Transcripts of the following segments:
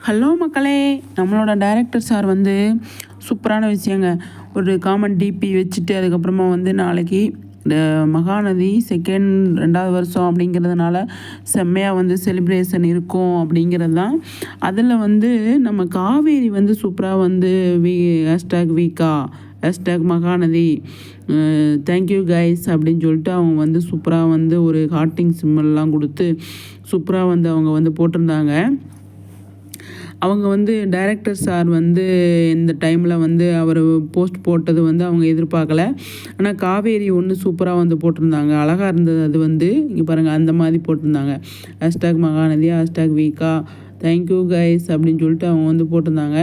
Hello மக்களே, நம்மளோட director sir வந்து சூப்பரான விஷயங்க. ஒரு காமன் டிபி வச்சுட்டு அதுக்கப்புறமா வந்து நாளைக்கு இந்த மகாநதி 2வது வருஷம் அப்படிங்கிறதுனால செம்மையாக வந்து செலிப்ரேஷன் இருக்கும் அப்படிங்கிறது தான். அதில் வந்து நம்ம காவேரி வந்து சூப்பராக வந்து #வீக்கா #மகாநதி தேங்க்யூ கைஸ் அப்படின்னு சொல்லிட்டு அவங்க வந்து சூப்பராக வந்து ஒரு ஹார்ட்டிங் சிம்மல்லாம் கொடுத்து சூப்பராக வந்து அவங்க வந்து போட்டிருந்தாங்க. அவங்க வந்து டைரக்டர் சார் வந்து இந்த டைமில் வந்து அவர் போஸ்ட் போட்டது வந்து அவங்க எதிர்பார்க்கல. ஆனால் காவேரி ஒன்று சூப்பராக வந்து போட்டிருந்தாங்க, அழகாக இருந்தது. அது வந்து இங்கே பாருங்கள், அந்த மாதிரி போட்டிருந்தாங்க. #மகாநதி #வீக்கா தேங்க்யூ கைஸ் அப்படின்னு சொல்லிட்டு அவங்க வந்து போட்டிருந்தாங்க.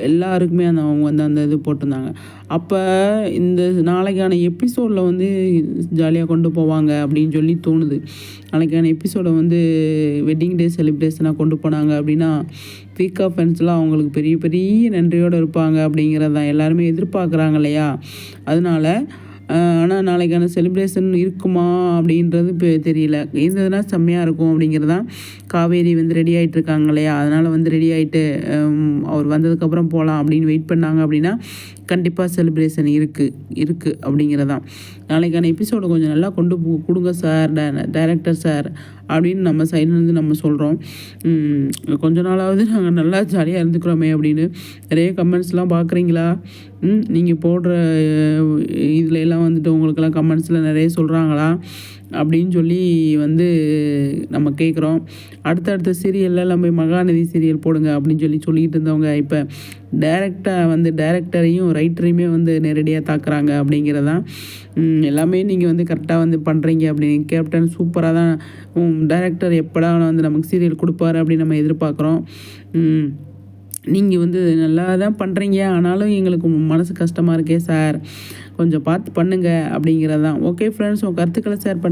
எல்லாருக்குமே அவங்க வந்து அந்த இது போட்டிருந்தாங்க. அப்போ இந்த நாளைக்கான எபிசோடில் வந்து ஜாலியாக கொண்டு போவாங்க அப்படின்னு சொல்லி தோணுது. நாளைக்கான எபிசோடை வந்து வெட்டிங் டே செலிப்ரேஷனாக கொண்டு போனாங்க அப்படின்னா வீக்கா ஃபேன்ஸ்லாம் அவங்களுக்கு பெரிய பெரிய நன்றியோடு இருப்பாங்க அப்படிங்கிறது தான் எல்லாருமே எதிர்பார்க்குறாங்க இல்லையா. அதனால் ஆனால் நாளைக்கான செலிப்ரேஷன் இருக்குமா அப்படின்றது இப்போ தெரியல. இருந்ததுன்னா செம்மையாக இருக்கும் அப்படிங்கிறது தான். காவேரி வந்து ரெடி ஆகிட்டு இருக்காங்க இல்லையா, அதனால் வந்து ரெடி ஆகிட்டு அவர் வந்ததுக்கப்புறம் போகலாம் அப்படின்னு வெயிட் பண்ணாங்க அப்படின்னா கண்டிப்பாக செலிப்ரேஷன் இருக்குது அப்படிங்கிறதான். நாளைக்கான எபிசோடை கொஞ்சம் நல்லா கொண்டு கொடுங்க சார், டைரக்டர் சார் அப்படின்னு நம்ம சைட்லேருந்து நம்ம சொல்கிறோம். கொஞ்ச நாளாவது நாங்கள் நல்லா ஜாலியாக இருந்துக்கிறோமே அப்படின்னு நிறைய கமெண்ட்ஸ்லாம் பார்க்குறீங்களா? நீங்கள் போடுற இதில் எல்லாம் வந்துட்டு உங்களுக்கெல்லாம் கமெண்ட்ஸில் நிறைய சொல்கிறாங்களா அப்படின்னு சொல்லி வந்து நம்ம கேட்குறோம். அடுத்தடுத்த சீரியல்லாம் போய் மகாநதி சீரியல் போடுங்க அப்படின்னு சொல்லிக்கிட்டு இருந்தவங்க இப்போ டைரக்டரையும் ரைட்டரையுமே வந்து நேரடியாக தாக்குறாங்க அப்படிங்கிறதான். எல்லாமே நீங்கள் வந்து கரெக்டாக வந்து பண்ணுறீங்க அப்படின்னு கேப்டன் சூப்பராக தான். டைரக்டர் எப்படா வந்து நமக்கு சீரியல் கொடுப்பாரு அப்படின்னு நம்ம எதிர்பார்க்குறோம். நீங்கள் வந்து நல்லா தான் பண்ணுறீங்க, ஆனாலும் எங்களுக்கு மனசு கஷ்டமாக இருக்கே சார், கொஞ்சம் பார்த்து பண்ணுங்கள் அப்படிங்கிறது தான். ஓகே ஃப்ரெண்ட்ஸ், உங்கள் கருத்துக்களை ஷேர்